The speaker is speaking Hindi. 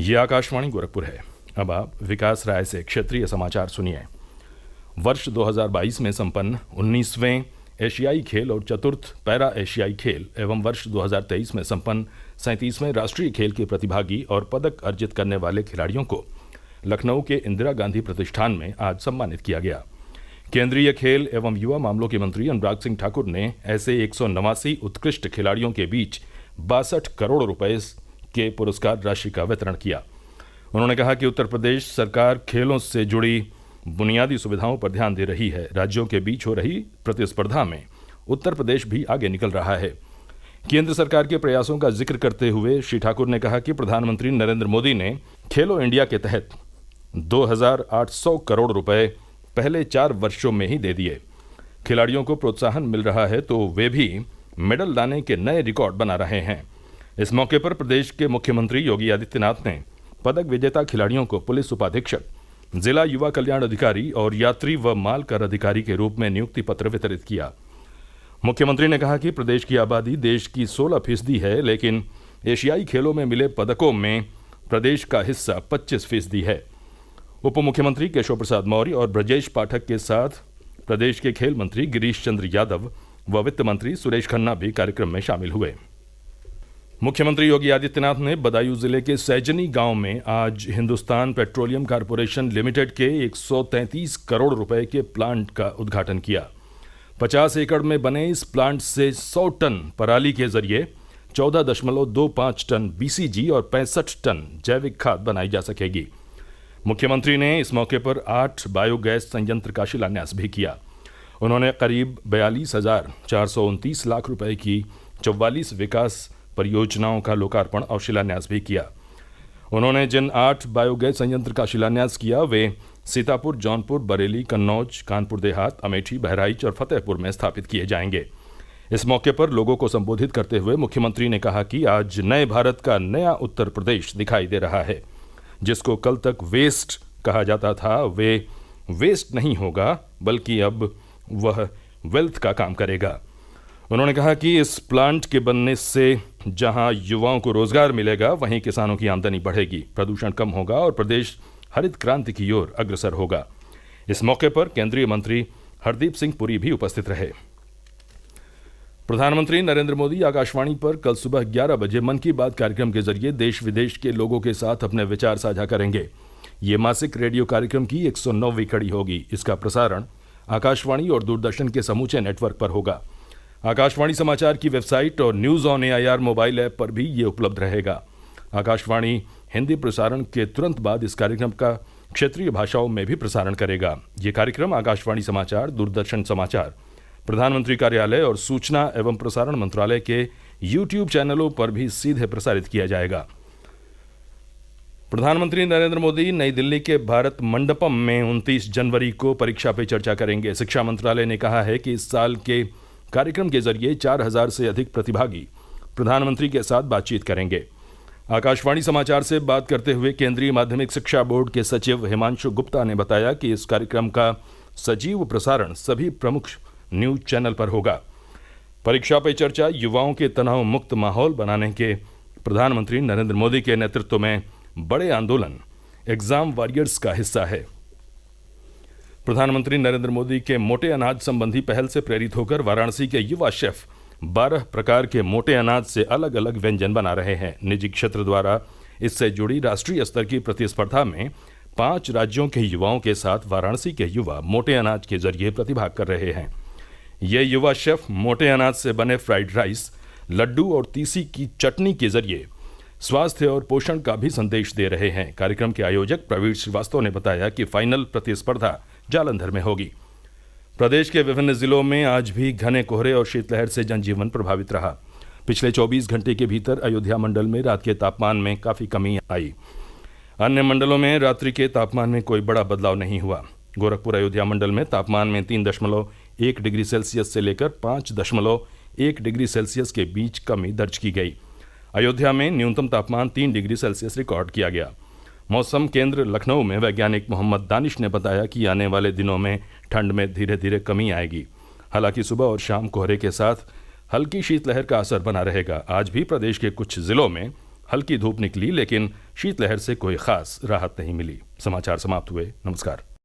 ये आकाशवाणी गोरखपुर है। अब आप विकास राय से क्षेत्रीय समाचार सुनिए। वर्ष 2022 में संपन्न 19वें एशियाई खेल और चतुर्थ पैरा एशियाई खेल एवं वर्ष 2023 में संपन्न 37वें राष्ट्रीय खेल के प्रतिभागी और पदक अर्जित करने वाले खिलाड़ियों को लखनऊ के इंदिरा गांधी प्रतिष्ठान में आज सम्मानित किया गया। केंद्रीय खेल एवं युवा मामलों के मंत्री अनुराग सिंह ठाकुर ने ऐसे 189 उत्कृष्ट खिलाड़ियों के बीच 62 करोड़ रुपए के पुरस्कार राशि का वितरण किया। उन्होंने कहा कि उत्तर प्रदेश सरकार खेलों से जुड़ी बुनियादी सुविधाओं पर ध्यान दे रही है। राज्यों के बीच हो रही प्रतिस्पर्धा में उत्तर प्रदेश भी आगे निकल रहा है। केंद्र सरकार के प्रयासों का जिक्र करते हुए श्री ठाकुर ने कहा कि प्रधानमंत्री नरेंद्र मोदी ने खेलो इंडिया के तहत 2,800 करोड़ रुपए पहले 4 वर्षों में ही दे दिए। खिलाड़ियों को प्रोत्साहन मिल रहा है तो वे भी मेडल लाने के नए रिकॉर्ड बना रहे हैं। इस मौके पर प्रदेश के मुख्यमंत्री योगी आदित्यनाथ ने पदक विजेता खिलाड़ियों को पुलिस उपाधीक्षक, जिला युवा कल्याण अधिकारी और यात्री व माल कर अधिकारी के रूप में नियुक्ति पत्र वितरित किया। मुख्यमंत्री ने कहा कि प्रदेश की आबादी देश की 16% है, लेकिन एशियाई खेलों में मिले पदकों में प्रदेश का हिस्सा 25% है। उप मुख्यमंत्री केशव प्रसाद मौर्य और ब्रजेश पाठक के साथ प्रदेश के खेल मंत्री गिरीश चंद्र यादव व वित्त मंत्री सुरेश खन्ना भी कार्यक्रम में शामिल हुए। मुख्यमंत्री योगी आदित्यनाथ ने बदायूं जिले के सैजनी गांव में आज हिंदुस्तान पेट्रोलियम कॉरपोरेशन लिमिटेड के 133 करोड़ रुपए के प्लांट का उद्घाटन किया। 50 एकड़ में बने इस प्लांट से 100 टन पराली के जरिए 14.25 टन बीसीजी और 65 टन जैविक खाद बनाई जा सकेगी। मुख्यमंत्री ने इस मौके पर 8 बायोगैस संयंत्र का शिलान्यास भी किया। उन्होंने करीब 42,429 लाख रुपए की 44 विकास परियोजनाओं का लोकार्पण और शिलान्यास भी किया। उन्होंने जिन 8 बायोगैस संयंत्र का शिलान्यास किया वे सीतापुर, जौनपुर, बरेली, कन्नौज, कानपुर देहात, अमेठी, बहराइच और फतेहपुर में स्थापित किए जाएंगे। इस मौके पर लोगों को संबोधित करते हुए मुख्यमंत्री ने कहा कि आज नए भारत का नया उत्तर प्रदेश दिखाई दे रहा है। जिसको कल तक वेस्ट कहा जाता था वे वेस्ट नहीं होगा, बल्कि अब वह वेल्थ का काम करेगा। उन्होंने कहा कि इस प्लांट के बनने से जहां युवाओं को रोजगार मिलेगा, वहीं किसानों की आमदनी बढ़ेगी, प्रदूषण कम होगा और प्रदेश हरित क्रांति की ओर अग्रसर होगा। इस मौके पर केंद्रीय मंत्री हरदीप सिंह पुरी भी उपस्थित रहे। प्रधानमंत्री नरेंद्र मोदी आकाशवाणी पर कल सुबह 11 बजे मन की बात कार्यक्रम के जरिए देश विदेश के लोगों के साथ अपने विचार साझा करेंगे। ये मासिक रेडियो कार्यक्रम की 109वीं कड़ी होगी। इसका प्रसारण आकाशवाणी और दूरदर्शन के समूचे नेटवर्क पर होगा। आकाशवाणी समाचार की वेबसाइट और news on AIR mobile app पर भी ये उपलब्ध रहेगा। आकाशवाणी हिंदी प्रसारण के तुरंत बाद इस कार्यक्रम का क्षेत्रीय भाषाओं में भी प्रसारण करेगा। ये कार्यक्रम आकाशवाणी समाचार, दूरदर्शन समाचार, प्रधानमंत्री कार्यालय और सूचना एवं प्रसारण मंत्रालय के YouTube चैनलों पर भी सीधे प्रसारित किया जाएगा। प्रधानमंत्री नरेंद्र मोदी नई दिल्ली के भारत मंडपम में 29 जनवरी को परीक्षा पे चर्चा करेंगे। शिक्षा मंत्रालय ने कहा है कि इस साल के कार्यक्रम के जरिए 4,000 से अधिक प्रतिभागी प्रधानमंत्री के साथ बातचीत करेंगे। आकाशवाणी समाचार से बात करते हुए केंद्रीय माध्यमिक शिक्षा बोर्ड के सचिव हिमांशु गुप्ता ने बताया कि इस कार्यक्रम का सजीव प्रसारण सभी प्रमुख न्यूज चैनल पर होगा। परीक्षा पे चर्चा युवाओं के तनाव मुक्त माहौल बनाने के प्रधानमंत्री नरेंद्र मोदी के नेतृत्व में बड़े आंदोलन एग्जाम वॉरियर्स का हिस्सा है। प्रधानमंत्री नरेंद्र मोदी के मोटे अनाज संबंधी पहल से प्रेरित होकर वाराणसी के युवा शेफ 12 प्रकार के मोटे अनाज से अलग अलग व्यंजन बना रहे हैं। निजी क्षेत्र द्वारा इससे जुड़ी राष्ट्रीय स्तर की प्रतिस्पर्धा में 5 राज्यों के युवाओं के साथ वाराणसी के युवा मोटे अनाज के जरिए प्रतिभाग कर रहे हैं। ये युवा शेफ मोटे अनाज से बने फ्राइड राइस, लड्डू और तीसी की चटनी के जरिए स्वास्थ्य और पोषण का भी संदेश दे रहे हैं। कार्यक्रम के आयोजक प्रवीण श्रीवास्तव ने बताया कि फाइनल प्रतिस्पर्धा जालंधर में होगी। प्रदेश के विभिन्न जिलों में आज भी घने कोहरे और शीतलहर से जनजीवन प्रभावित रहा। पिछले 24 घंटे के भीतर अयोध्या मंडल में रात के तापमान में काफ़ी कमी आई। अन्य मंडलों में रात्रि के तापमान में कोई बड़ा बदलाव नहीं हुआ। गोरखपुर अयोध्या मंडल में तापमान में 3.1 डिग्री सेल्सियस से लेकर 5.1 डिग्री सेल्सियस के बीच कमी दर्ज की गई। अयोध्या में न्यूनतम तापमान 3 डिग्री सेल्सियस रिकॉर्ड किया गया। मौसम केंद्र लखनऊ में वैज्ञानिक मोहम्मद दानिश ने बताया कि आने वाले दिनों में ठंड में धीरे धीरे कमी आएगी। हालांकि सुबह और शाम कोहरे के साथ हल्की शीतलहर का असर बना रहेगा। आज भी प्रदेश के कुछ जिलों में हल्की धूप निकली, लेकिन शीतलहर से कोई खास राहत नहीं मिली। समाचार समाप्त हुए। नमस्कार।